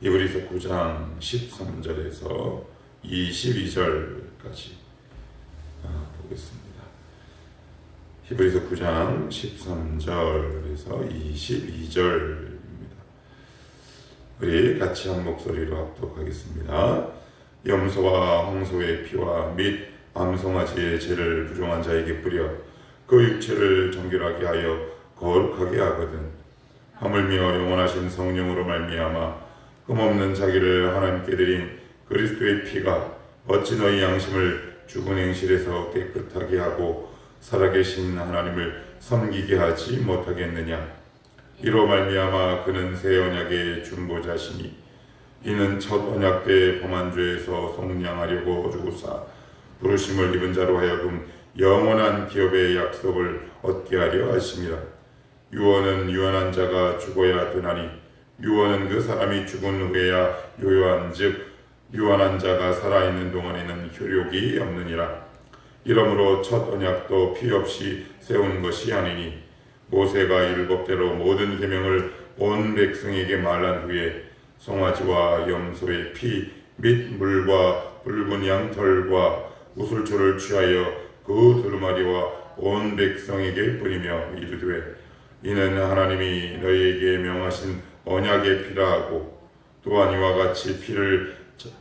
히브리서 9장 13절에서 22절까지 보겠습니다. 히브리서 9장 13절에서 22절입니다. 우리 같이 한 목소리로 합독하겠습니다. 염소와 홍소의 피와 및 암송아지의 죄를 부정한 자에게 뿌려 그 육체를 정결하게 하여 거룩하게 하거든. 하물며 영원하신 성령으로 말미암아 흠없는 자기를 하나님께 드린 그리스도의 피가 어찌 너희 양심을 죽은 행실에서 깨끗하게 하고 살아계신 하나님을 섬기게 하지 못하겠느냐. 이로 말미암아 그는 새 언약의 중보자시니 이는 첫 언약 때 범한 죄에서 속량하려고 죽으사 부르심을 입은 자로 하여금 영원한 기업의 약속을 얻게 하려 하심이라. 유언은 유언한 자가 죽어야 되나니 유언은 그 사람이 죽은 후에야 요요한즉 유언한 자가 살아있는 동안에는 효력이 없느니라. 이러므로 첫 언약도 피 없이 세운 것이 아니니 모세가 율법대로 모든 계명을 온 백성에게 말한 후에 송아지와 염소의 피 및 물과 붉은 양털과 우슬초를 취하여 그 두루마리와 온 백성에게 뿌리며 이르되 이는 하나님이 너희에게 명하신 언약의 피라 하고 또한 이와 같이 피를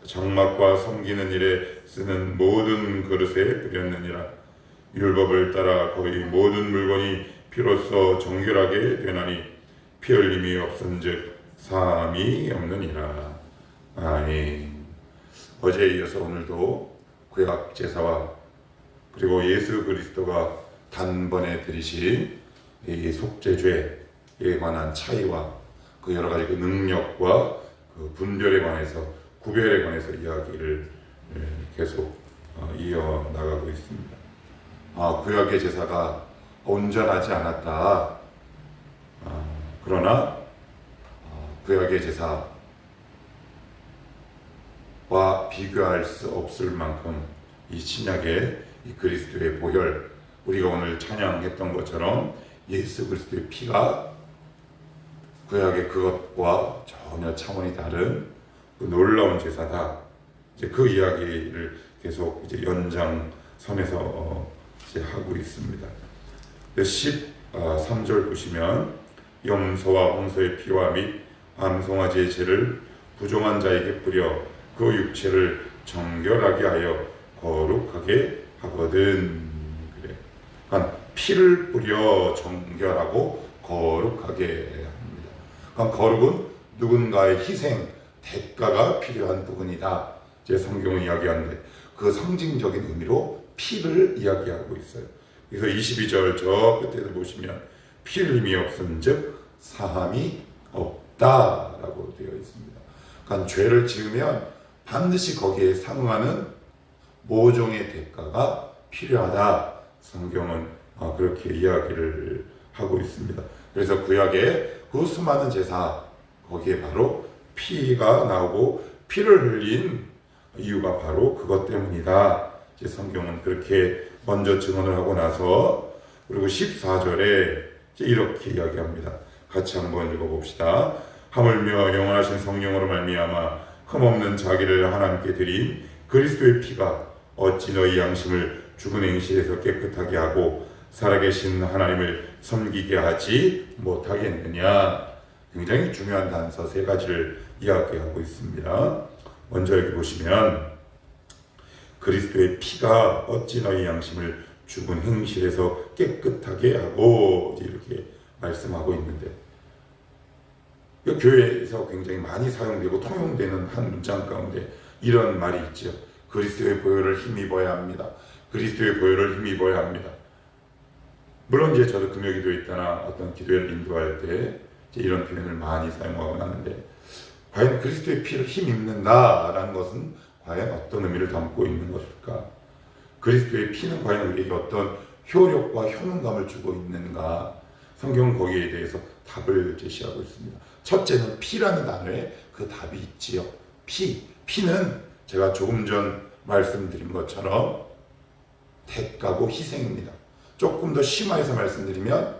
장막과 섬기는 일에 쓰는 모든 그릇에 뿌렸느니라. 율법을 따라 거의 모든 물건이 피로써 정결하게 되나니 피 흘림이 없은즉 사함이 없느니라. 아멘. 어제에 이어서 오늘도 구약 제사와 그리고 예수 그리스도가 단번에 들이신 이 속죄죄에 관한 차이와 그 여러 가지 그 능력과 그 분별에 관해서 구별에 관해서 이야기를 계속 이어 나가고 있습니다. 구약의 제사가 온전하지 않았다. 그러나 구약의 제사와 비교할 수 없을 만큼 이 신약의 이 그리스도의 보혈, 우리가 오늘 찬양했던 것처럼 예수 그리스도의 피가 구약의 그것과 전혀 차원이 다른 그 놀라운 제사다. 이제 그 이야기를 계속 이제 연장선에서 이제 하고 있습니다. 13절 보시면 염소와 홍소의 피와 및 암송아지의 죄를 부정한 자에게 뿌려 그 육체를 정결하게 하여 거룩하게 하거든. 그래. 그러니까 피를 뿌려 정결하고 거룩하게 합니다. 그러니까 거룩은 누군가의 희생, 대가가 필요한 부분이다. 제 성경은 이야기하는데 그 상징적인 의미로 피를 이야기하고 있어요. 그래서 22절 저 끝에도 보시면 피 흘림이 없은즉 사함이 없다라고 되어 있습니다. 그러니까 죄를 지으면 반드시 거기에 상응하는 모종의 대가가 필요하다. 성경은 그렇게 이야기를 하고 있습니다. 그래서 구약의 그 수많은 제사 거기에 바로 피가 나오고 피를 흘린 이유가 바로 그것 때문이다. 이제 성경은 그렇게 먼저 증언을 하고 나서 그리고 14절에 이렇게 이야기합니다. 같이 한번 읽어봅시다. 하물며 영원하신 성령으로 말미암아 흠없는 자기를 하나님께 드린 그리스도의 피가 어찌 너희 양심을 죽은 행실에서 깨끗하게 하고 살아계신 하나님을 섬기게 하지 못하겠느냐. 굉장히 중요한 단서 세 가지를 이야기하고 있습니다. 먼저 여기 보시면 그리스도의 피가 어찌 너희 양심을 죽은 행실에서 깨끗하게 하고 이렇게 말씀하고 있는데 교회에서 굉장히 많이 사용되고 통용되는 한 문장 가운데 이런 말이 있죠. 그리스도의 보혈을 힘입어야 합니다. 그리스도의 보혈을 힘입어야 합니다. 물론 이제 저도 금요기도에 있거나 어떤 기도회를 인도할 때 이런 표현을 많이 사용하곤 하는데 과연 그리스도의 피를 힘입는다라는 것은 과연 어떤 의미를 담고 있는 것일까? 그리스도의 피는 과연 우리에게 어떤 효력과 효능감을 주고 있는가? 성경은 거기에 대해서 답을 제시하고 있습니다. 첫째는 피라는 단어에 그 답이 있지요. 피는 제가 조금 전 말씀드린 것처럼 대가고 희생입니다. 조금 더 심화해서 말씀드리면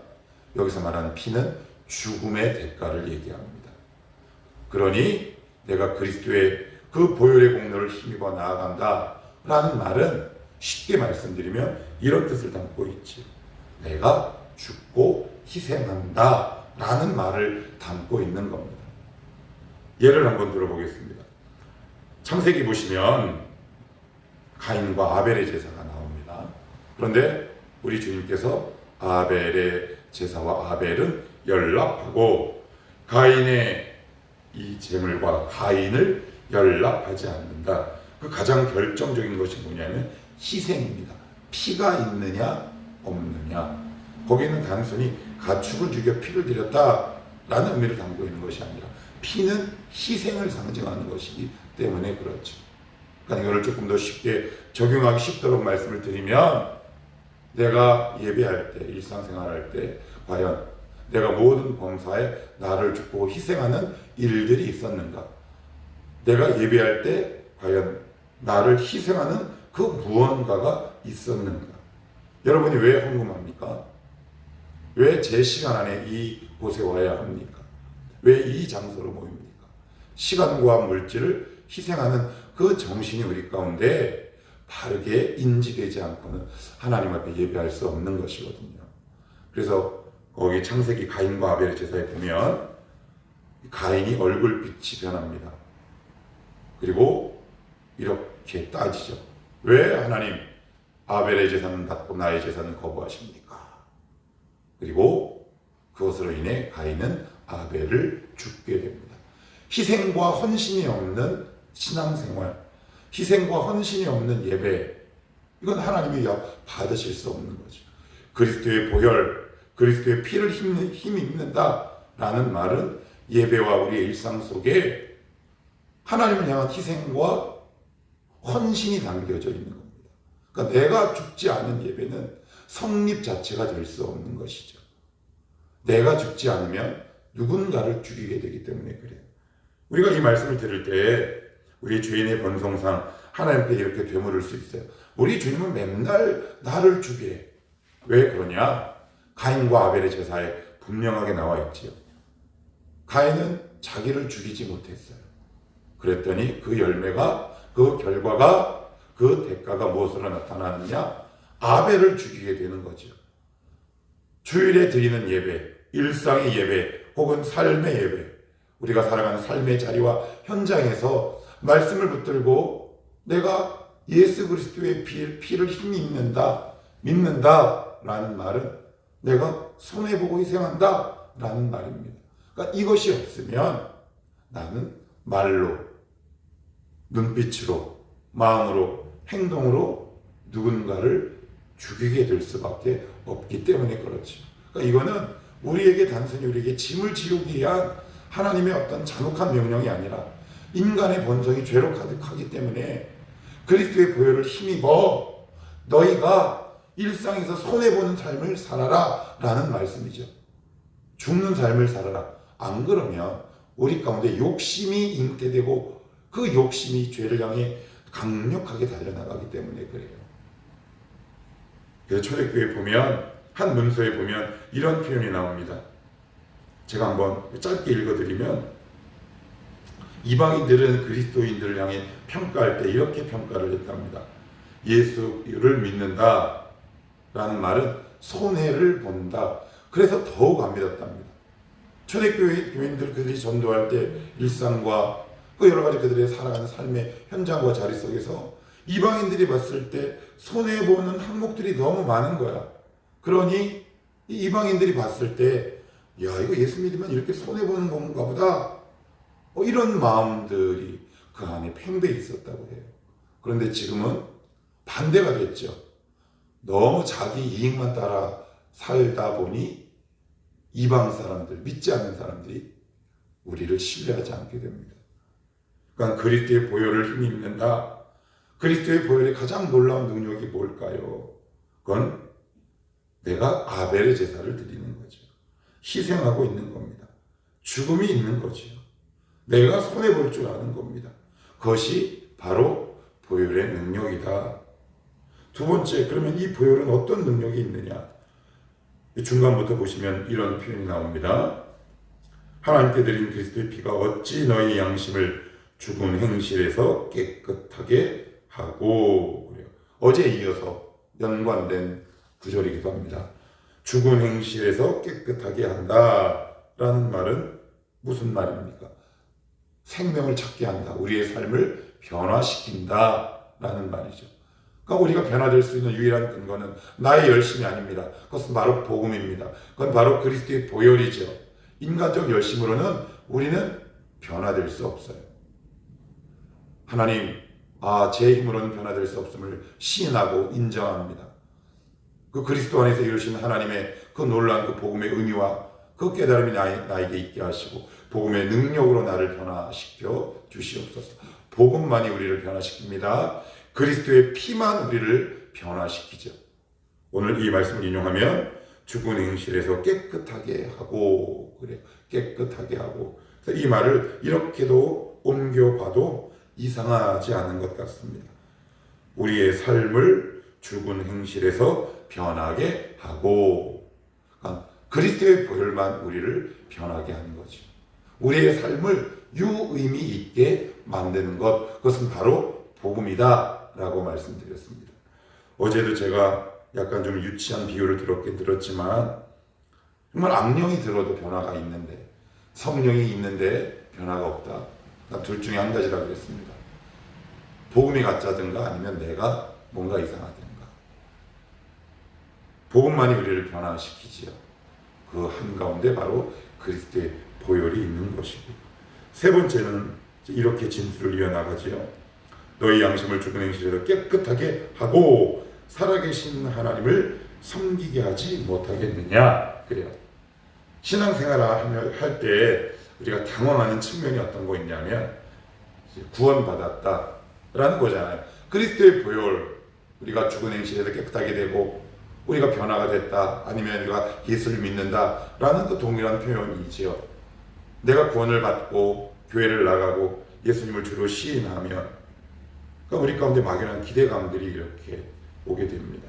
여기서 말하는 피는 죽음의 대가를 얘기합니다. 그러니 내가 그리스도의 그 보혈의 공로를 힘입어 나아간다 라는 말은 쉽게 말씀드리면 이런 뜻을 담고 있지. 내가 죽고 희생한다 라는 말을 담고 있는 겁니다. 예를 한번 들어보겠습니다. 창세기 보시면 가인과 아벨의 제사가 나옵니다. 그런데 우리 주님께서 아벨의 제사와 아벨은 연합하고 가인의 이 제물과 가인을 연합하지 않는다. 그 가장 결정적인 것이 뭐냐면 희생입니다. 피가 있느냐 없느냐. 거기는 단순히 가축을 죽여 피를 드렸다라는 의미를 담고 있는 것이 아니라 피는 희생을 상징하는 것이기 때문에 그렇죠. 그러니까 이거를 조금 더 쉽게 적용하기 쉽도록 말씀을 드리면 내가 예배할 때, 일상생활할 때 과연 내가 모든 범사에 나를 죽고 희생하는 일들이 있었는가? 내가 예배할 때 과연 나를 희생하는 그 무언가가 있었는가? 여러분이 왜 궁금합니까? 왜 제 시간 안에 이 곳에 와야 합니까? 왜 이 장소로 모입니까? 시간과 물질을 희생하는 그 정신이 우리 가운데 바르게 인지되지 않고는 하나님 앞에 예배할 수 없는 것이거든요. 그래서 거기 창세기 가인과 아벨의 제사에 보면 가인이 얼굴빛이 변합니다. 그리고 이렇게 따지죠. 왜 하나님 아벨의 제사는 받고 나의 제사는 거부하십니까? 그리고 그것으로 인해 가인은 아벨을 죽게 됩니다. 희생과 헌신이 없는 신앙생활, 희생과 헌신이 없는 예배, 이건 하나님이 받으실 수 없는 거죠. 그리스도의 보혈, 그리스도의 피를 힘입는다라는 말은 예배와 우리의 일상 속에 하나님을 향한 희생과 헌신이 담겨져 있는 겁니다. 그러니까 내가 죽지 않은 예배는 성립 자체가 될 수 없는 것이죠. 내가 죽지 않으면 누군가를 죽이게 되기 때문에 그래요. 우리가 이 말씀을 들을 때 우리 죄인의 본성상 하나님께 이렇게 되물을 수 있어요. 우리 주님은 맨날 나를 죽이래. 왜 그러냐? 가인과 아벨의 제사에 분명하게 나와 있지요. 가인은 자기를 죽이지 못했어요. 그랬더니 그 열매가, 그 결과가, 그 대가가 무엇으로 나타나느냐? 아벨을 죽이게 되는 거죠. 주일에 드리는 예배, 일상의 예배, 혹은 삶의 예배, 우리가 살아가는 삶의 자리와 현장에서 말씀을 붙들고 내가 예수 그리스도의 피를 힘입는다, 믿는다라는 말은 내가 손해보고 희생한다라는 말입니다. 그러니까 이것이 없으면 나는 말로, 눈빛으로, 마음으로, 행동으로 누군가를 죽이게 될 수밖에 없기 때문에 그렇죠. 그러니까 이거는 우리에게 단순히 우리에게 짐을 지우기 위한 하나님의 어떤 잔혹한 명령이 아니라 인간의 본성이 죄로 가득하기 때문에 그리스도의 보혈을 힘입어 너희가 일상에서 손해보는 삶을 살아라 라는 말씀이죠. 죽는 삶을 살아라. 안 그러면 우리 가운데 욕심이 잉태되고 그 욕심이 죄를 향해 강력하게 달려나가기 때문에 그래요. 그래서 초대교회에 보면 한 문서에 보면 이런 표현이 나옵니다. 제가 한번 짧게 읽어드리면 이방인들은 그리스도인들을 향해 평가할 때 이렇게 평가를 했답니다. 예수를 믿는다 라는 말은 손해를 본다. 그래서 더욱 안 믿었답니다. 초대교인들 그들이 전도할 때 일상과 그 여러 가지 그들의 살아가는 삶의 현장과 자리 속에서 이방인들이 봤을 때 손해보는 항목들이 너무 많은 거야. 그러니 이방인들이 봤을 때 야, 이거 예수 믿으면 이렇게 손해보는 건가 보다. 이런 마음들이 그 안에 팽배해 있었다고 해요. 그런데 지금은 반대가 됐죠. 너무 자기 이익만 따라 살다 보니 이방 사람들, 믿지 않는 사람들이 우리를 신뢰하지 않게 됩니다. 그러니까 그리스도의 보혈을 힘입는다. 그리스도의 보혈의 가장 놀라운 능력이 뭘까요? 그건 내가 아벨의 제사를 드리는 거죠. 희생하고 있는 겁니다. 죽음이 있는 거죠. 내가 손해볼 줄 아는 겁니다. 그것이 바로 보혈의 능력이다. 두 번째, 그러면 이 보혈은 어떤 능력이 있느냐? 중간부터 보시면 이런 표현이 나옵니다. 하나님께 드린 그리스도의 피가 어찌 너희 양심을 죽은 행실에서 깨끗하게 하고. 그래요. 어제 이어서 연관된 구절이기도 합니다. 죽은 행실에서 깨끗하게 한다라는 말은 무슨 말입니까? 생명을 찾게 한다. 우리의 삶을 변화시킨다라는 말이죠. 그러니까 우리가 변화될 수 있는 유일한 근거는 나의 열심이 아닙니다. 그것은 바로 복음입니다. 그건 바로 그리스도의 보혈이죠. 인간적 열심으로는 우리는 변화될 수 없어요. 하나님, 제 힘으로는 변화될 수 없음을 시인하고 인정합니다. 그 그리스도 안에서 이루신 하나님의 그 놀라운 그 복음의 의미와 그 깨달음이 나에게 있게 하시고 복음의 능력으로 나를 변화시켜 주시옵소서. 복음만이 우리를 변화시킵니다. 그리스도의 피만 우리를 변화시키죠. 오늘 이 말씀을 인용하면 죽은 행실에서 깨끗하게 하고, 그래요. 깨끗하게 하고. 그래서 이 말을 이렇게도 옮겨봐도 이상하지 않은 것 같습니다. 우리의 삶을 죽은 행실에서 변하게 하고, 그러니까 그리스도의 보혈만 우리를 변하게 하는 거죠. 우리의 삶을 유의미 있게 만드는 것, 그것은 바로 복음이다 라고 말씀드렸습니다. 어제도 제가 약간 좀 유치한 비유를 들었지만 정말 악령이 들어도 변화가 있는데 성령이 있는데 변화가 없다. 그러니까 둘 중에 한 가지라 그랬습니다. 복음이 가짜든가 아니면 내가 뭔가 이상하든가. 복음만이 우리를 변화시키지요. 그 한가운데 바로 그리스도의 보혈이 있는 것이고, 세 번째는 이렇게 진술을 이어나가지요. 너희 양심을 죽은 행실에서 깨끗하게 하고 살아계신 하나님을 섬기게 하지 못하겠느냐. 그래요. 신앙생활을 할 때 우리가 당황하는 측면이 어떤 거 있냐면 구원받았다라는 거잖아요. 그리스도의 보혈, 우리가 죽은 행실에서 깨끗하게 되고 우리가 변화가 됐다, 아니면 우리가 예수를 믿는다라는 그 동일한 표현이지요. 내가 구원을 받고 교회를 나가고 예수님을 주로 시인하면 그러니까 우리 가운데 막연한 기대감들이 이렇게 오게 됩니다.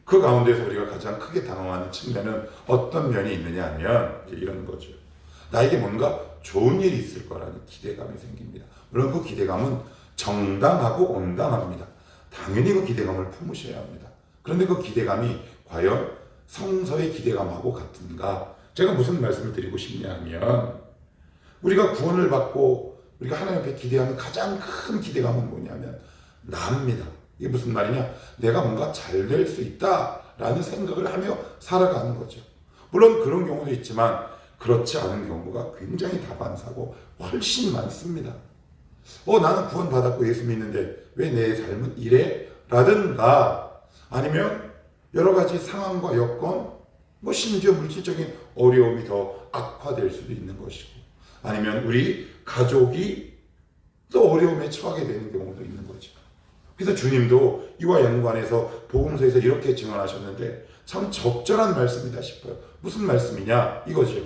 그 가운데서 우리가 가장 크게 당황하는 측면은 어떤 면이 있느냐 하면 이런 거죠. 나에게 뭔가 좋은 일이 있을 거라는 기대감이 생깁니다. 물론 그 기대감은 정당하고 온당합니다. 당연히 그 기대감을 품으셔야 합니다. 그런데 그 기대감이 과연 성서의 기대감하고 같은가? 제가 무슨 말씀을 드리고 싶냐 하면 우리가 구원을 받고 우리가 하나님 앞에 기대하는 가장 큰 기대감은 뭐냐면 나입니다. 이게 무슨 말이냐? 내가 뭔가 잘 될 수 있다라는 생각을 하며 살아가는 거죠. 물론 그런 경우도 있지만 그렇지 않은 경우가 굉장히 다반사고 훨씬 많습니다. 나는 구원받았고 예수 믿는데 왜 내 삶은 이래? 라든가 아니면 여러 가지 상황과 여건, 심지어 물질적인 어려움이 더 악화될 수도 있는 것이고, 아니면 우리 가족이 또 어려움에 처하게 되는 경우도 있는 거죠. 그래서 주님도 이와 연관해서 복음서에서 이렇게 증언하셨는데 참 적절한 말씀이다 싶어요. 무슨 말씀이냐? 이거죠.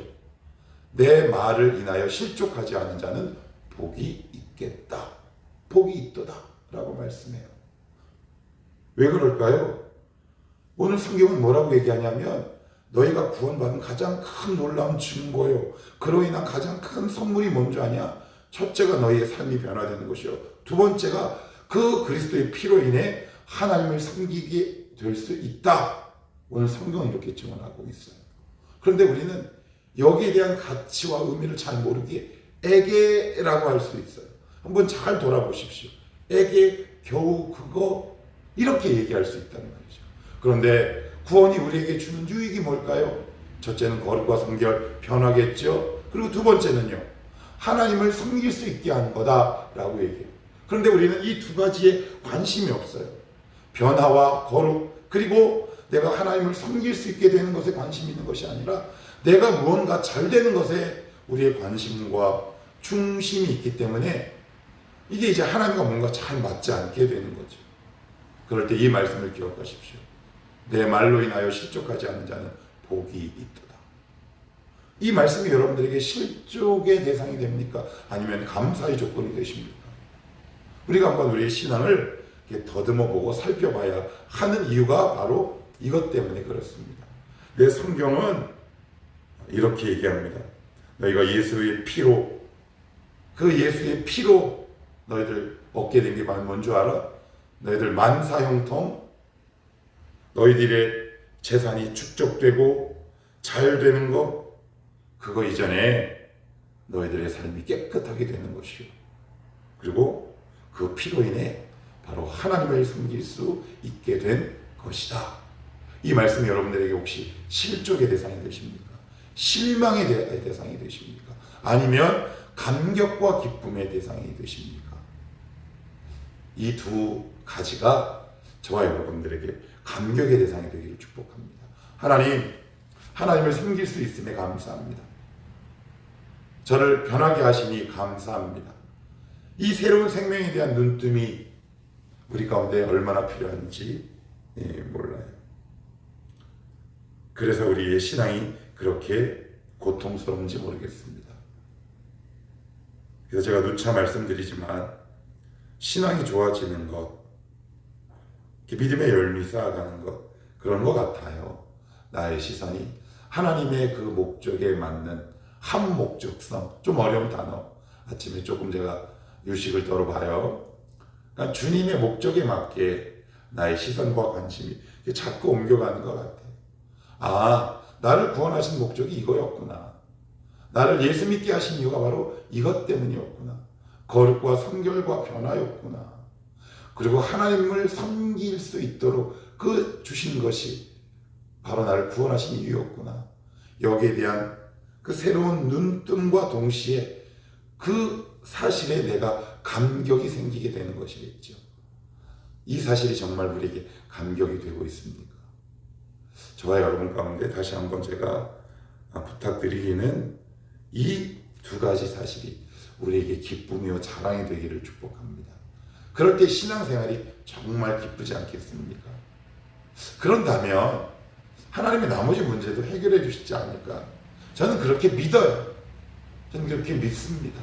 내 말을 인하여 실족하지 않은 자는 복이 있겠다. 복이 있도다. 라고 말씀해요. 왜 그럴까요? 오늘 성경은 뭐라고 얘기하냐면 너희가 구원받은 가장 큰 놀라운 증거요. 그로 인한 가장 큰 선물이 뭔지 아냐? 첫째가 너희의 삶이 변화되는 것이요. 두 번째가 그 그리스도의 피로 인해 하나님을 섬기게 될 수 있다. 오늘 성경은 이렇게 증언하고 있어요. 그런데 우리는 여기에 대한 가치와 의미를 잘 모르기에 에게라고 할 수 있어요. 한번 잘 돌아보십시오. 에게, 겨우 그거, 이렇게 얘기할 수 있다는 말이죠. 그런데 구원이 우리에게 주는 유익이 뭘까요? 첫째는 거룩과 성결, 변화겠죠. 그리고 두 번째는요, 하나님을 섬길 수 있게 하는 거다라고 얘기해요. 그런데 우리는 이 두 가지에 관심이 없어요. 변화와 거룩, 그리고 내가 하나님을 섬길 수 있게 되는 것에 관심이 있는 것이 아니라 내가 무언가 잘 되는 것에 우리의 관심과 중심이 있기 때문에 이게 이제 하나님과 뭔가 잘 맞지 않게 되는 거죠. 그럴 때 이 말씀을 기억하십시오. 내 말로 인하여 실족하지 않는 자는 복이 있도다. 이 말씀이 여러분들에게 실족의 대상이 됩니까? 아니면 감사의 조건이 되십니까? 우리가 한번 우리의 신앙을 더듬어 보고 살펴봐야 하는 이유가 바로 이것 때문에 그렇습니다. 내 성경은 이렇게 얘기합니다. 너희가 예수의 피로, 그 예수의 피로 너희들 얻게 된 게 뭔 줄 알아? 너희들 만사형통, 너희들의 재산이 축적되고 잘 되는 거, 그거 이전에 너희들의 삶이 깨끗하게 되는 것이요. 그리고 그 피로 인해 바로 하나님을 섬길 수 있게 된 것이다. 이 말씀이 여러분들에게 혹시 실족의 대상이 되십니까? 실망의 대상이 되십니까? 아니면 감격과 기쁨의 대상이 되십니까? 이 두 가지가 저와 여러분들에게 감격의 대상이 되기를 축복합니다. 하나님을 섬길 수 있음에 감사합니다. 저를 변하게 하시니 감사합니다. 이 새로운 생명에 대한 눈뜸이 우리 가운데 얼마나 필요한지 몰라요. 그래서 우리의 신앙이 그렇게 고통스러운지 모르겠습니다. 그래서 제가 누차 말씀드리지만 신앙이 좋아지는 것, 믿음의 열매 쌓아가는 것, 그런 것 같아요. 나의 시선이 하나님의 그 목적에 맞는 한 목적성, 좀 어려운 단어, 아침에 조금 제가 유식을 떨어봐요. 그러니까 주님의 목적에 맞게 나의 시선과 관심이 자꾸 옮겨가는 것 같아요. 아, 나를 구원하신 목적이 이거였구나. 나를 예수 믿게 하신 이유가 바로 이것 때문이었구나. 거룩과 성결과 변화였구나. 그리고 하나님을 섬길 수 있도록 그 주신 것이 바로 나를 구원하신 이유였구나. 여기에 대한 그 새로운 눈뜸과 동시에 그 사실에 내가 감격이 생기게 되는 것이겠죠. 이 사실이 정말 우리에게 감격이 되고 있습니까? 저와 여러분 가운데 다시 한번 제가 부탁드리기는 이 두 가지 사실이 우리에게 기쁨이요 자랑이 되기를 축복합니다. 그럴 때 신앙생활이 정말 기쁘지 않겠습니까? 그런다면 하나님의 나머지 문제도 해결해 주시지 않을까? 저는 그렇게 믿어요. 저는 그렇게 믿습니다.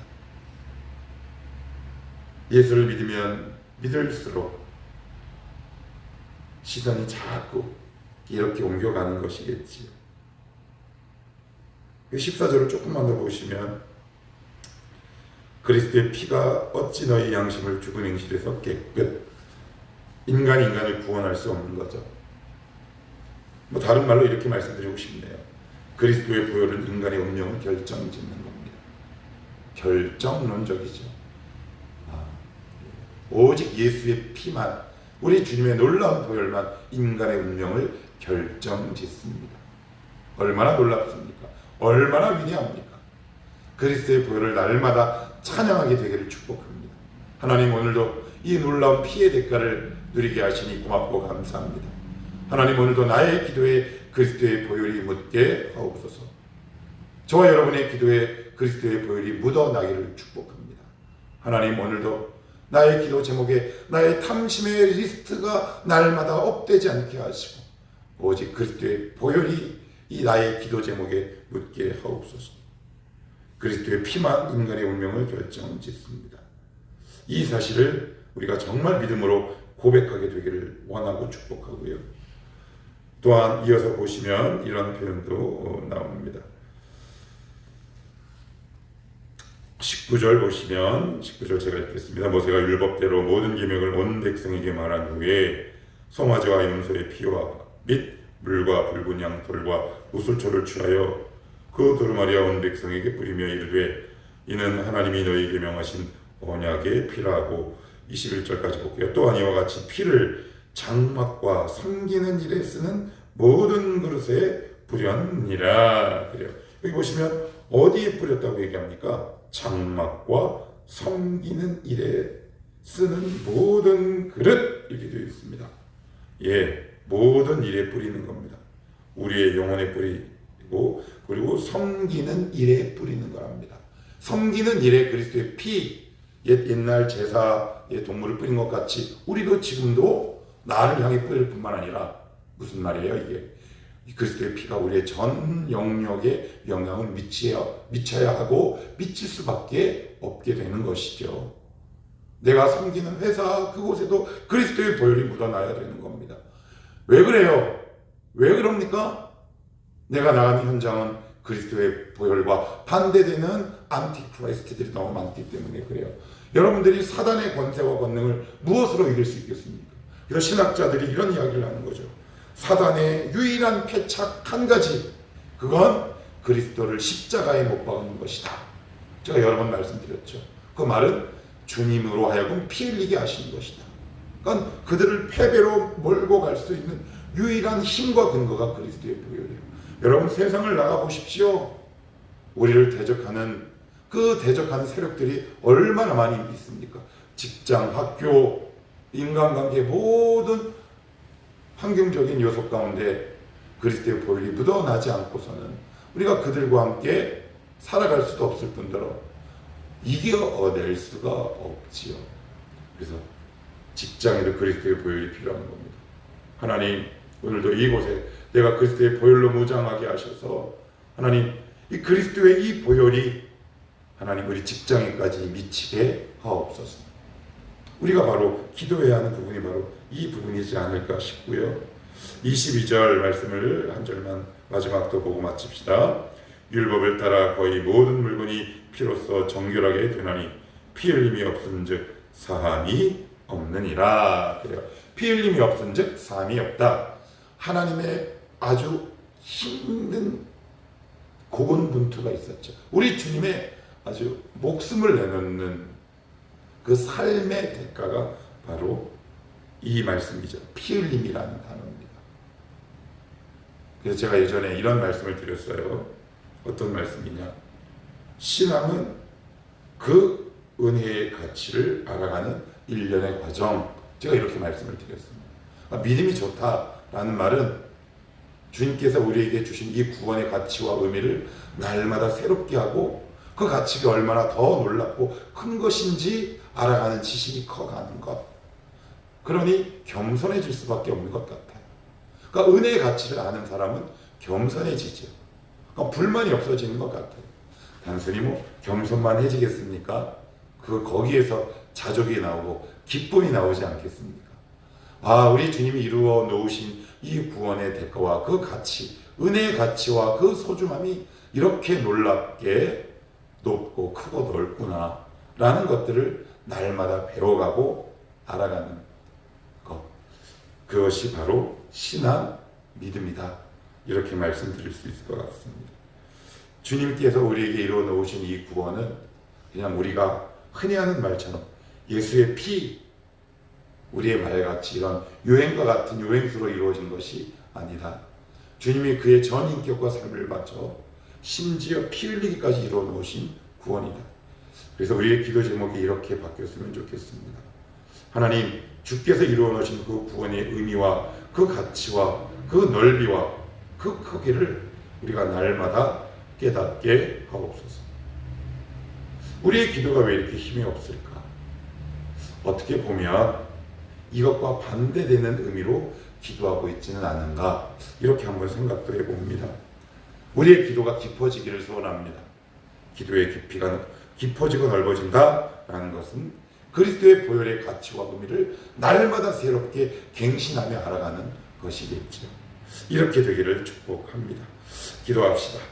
예수를 믿으면 믿을수록 시선이 자꾸 이렇게 옮겨가는 것이겠지요. 14절을 조금만 더 보시면 그리스도의 피가 어찌 너희 양심을 죽은 행실에서 깨끗, 인간이 인간을 구원할 수 없는 거죠. 다른 말로 이렇게 말씀드리고 싶네요. 그리스도의 보혈은 인간의 운명을 결정짓는 겁니다. 결정론적이죠. 오직 예수의 피만, 우리 주님의 놀라운 보혈만 인간의 운명을 결정짓습니다. 얼마나 놀랍습니까? 얼마나 위대합니까? 그리스도의 보혈을 날마다 찬양하게 되기를 축복합니다. 하나님, 오늘도 이 놀라운 피의 대가를 누리게 하시니 고맙고 감사합니다. 하나님, 오늘도 나의 기도에 그리스도의 보혈이 묻게 하옵소서. 저와 여러분의 기도에 그리스도의 보혈이 묻어나기를 축복합니다. 하나님, 오늘도 나의 기도 제목에 나의 탐심의 리스트가 날마다 업되지 않게 하시고 오직 그리스도의 보혈이 이 나의 기도 제목에 묻게 하옵소서. 그리스도의 피만 인간의 운명을 결정짓습니다. 이 사실을 우리가 정말 믿음으로 고백하게 되기를 원하고 축복하고요. 또한 이어서 보시면 이런 표현도 나옵니다. 19절 보시면 19절 제가 읽겠습니다. 모세가 율법대로 모든 계명을 온 백성에게 말한 후에 송아지와 염소의 피와 및 물과 붉은 양털과 우슬초를 취하여 그 두루마리와 온 백성에게 뿌리며 이르되 이는 하나님이 너희에게 명하신 언약의 피라고. 21절까지 볼게요. 또한 이와 같이 피를 장막과 섬기는 일에 쓰는 모든 그릇에 뿌렸니라. 그래요. 여기 보시면 어디에 뿌렸다고 얘기합니까? 장막과 섬기는 일에 쓰는 모든 그릇, 이렇게 되어 있습니다. 예, 모든 일에 뿌리는 겁니다. 우리의 영혼에 뿌리고 그리고 섬기는 일에 뿌리는 거랍니다. 섬기는 일에 그리스도의 피, 옛날 제사의 동물을 뿌린 것 같이 우리도 지금도 나를 향해 뿌릴 뿐만 아니라 무슨 말이에요 이게? 그리스도의 피가 우리의 전 영역에 영향을 미쳐야 하고 미칠 수밖에 없게 되는 것이죠. 내가 섬기는 회사 그곳에도 그리스도의 보혈이 묻어나야 되는 겁니다. 왜 그래요? 왜 그럽니까? 내가 나가는 현장은 그리스도의 보혈과 반대되는 안티크라이스트들이 너무 많기 때문에 그래요. 여러분들이 사단의 권세와 권능을 무엇으로 이길 수 있겠습니까? 그래서 신학자들이 이런 이야기를 하는 거죠. 사단의 유일한 패착 한 가지, 그건 그리스도를 십자가에 못 박는 것이다. 제가 여러 번 말씀드렸죠. 그 말은 주님으로 하여금 피 흘리게 하시는 것이다. 그러니까 그들을 패배로 몰고 갈 수 있는 유일한 힘과 근거가 그리스도의 보혈이에요. 여러분, 세상을 나가보십시오. 우리를 대적하는 그 대적하는 세력들이 얼마나 많이 있습니까? 직장, 학교, 인간관계 모든 환경적인 요소 가운데 그리스도의 보혈이 묻어나지 않고서는 우리가 그들과 함께 살아갈 수도 없을 뿐더러 이겨낼 수가 없지요. 그래서 직장에도 그리스도의 보혈이 필요한 겁니다. 하나님, 오늘도 이곳에 내가 그리스도의 보혈로 무장하게 하셔서 하나님, 이 그리스도의 이 보혈이 하나님 우리 직장에까지 미치게 하옵소서. 우리가 바로 기도해야 하는 부분이 바로 이 부분이지 않을까 싶고요. 22절 말씀을 한 절만 마지막도 보고 마칩시다. 율법을 따라 거의 모든 물건이 피로써 정결하게 되나니 피 흘림이 없은즉 사함이 없느니라. 그래요. 피 흘림이 없은즉 사함이 없다. 하나님의 아주 힘든 고군분투가 있었죠. 우리 주님의 아주 목숨을 내놓는 그 삶의 대가가 바로 이 말씀이죠. 피 흘림이라는 단어입니다. 그래서 제가 예전에 이런 말씀을 드렸어요. 어떤 말씀이냐? 신앙은 그 은혜의 가치를 알아가는 일련의 과정. 제가 이렇게 말씀을 드렸습니다. 믿음이 좋다라는 말은 주님께서 우리에게 주신 이 구원의 가치와 의미를 날마다 새롭게 하고 그 가치가 얼마나 더 놀랍고 큰 것인지 알아가는 지식이 커가는 것. 그러니 겸손해질 수밖에 없는 것 같아요. 그러니까 은혜의 가치를 아는 사람은 겸손해지죠. 그러니까 불만이 없어지는 것 같아요. 단순히 뭐 겸손만 해지겠습니까? 거기에서 자족이 나오고 기쁨이 나오지 않겠습니까? 우리 주님이 이루어 놓으신 이 구원의 대가와 그 가치, 은혜의 가치와 그 소중함이 이렇게 놀랍게 높고 크고 넓구나 라는 것들을 날마다 배워가고 알아가는 것, 그것이 바로 신앙, 믿음이다. 이렇게 말씀드릴 수 있을 것 같습니다. 주님께서 우리에게 이루어 놓으신 이 구원은 그냥 우리가 흔히 하는 말처럼 예수의 피, 우리의 말같이 이런 요행과 같은 요행수로 이루어진 것이 아니라 주님이 그의 전 인격과 삶을 바쳐 심지어 피 흘리기까지 이루어 놓으신 구원이다. 그래서 우리의 기도 제목이 이렇게 바뀌었으면 좋겠습니다. 하나님, 주께서 이루어 놓으신 그 구원의 의미와 그 가치와 그 넓이와 그 크기를 우리가 날마다 깨닫게 하옵소서. 우리의 기도가 왜 이렇게 힘이 없을까? 어떻게 보면 이것과 반대되는 의미로 기도하고 있지는 않은가? 이렇게 한번 생각도 해봅니다. 우리의 기도가 깊어지기를 소원합니다. 기도의 깊이가 깊어지고 넓어진다라는 것은 그리스도의 보혈의 가치와 의미를 날마다 새롭게 갱신하며 알아가는 것이겠죠. 이렇게 되기를 축복합니다. 기도합시다.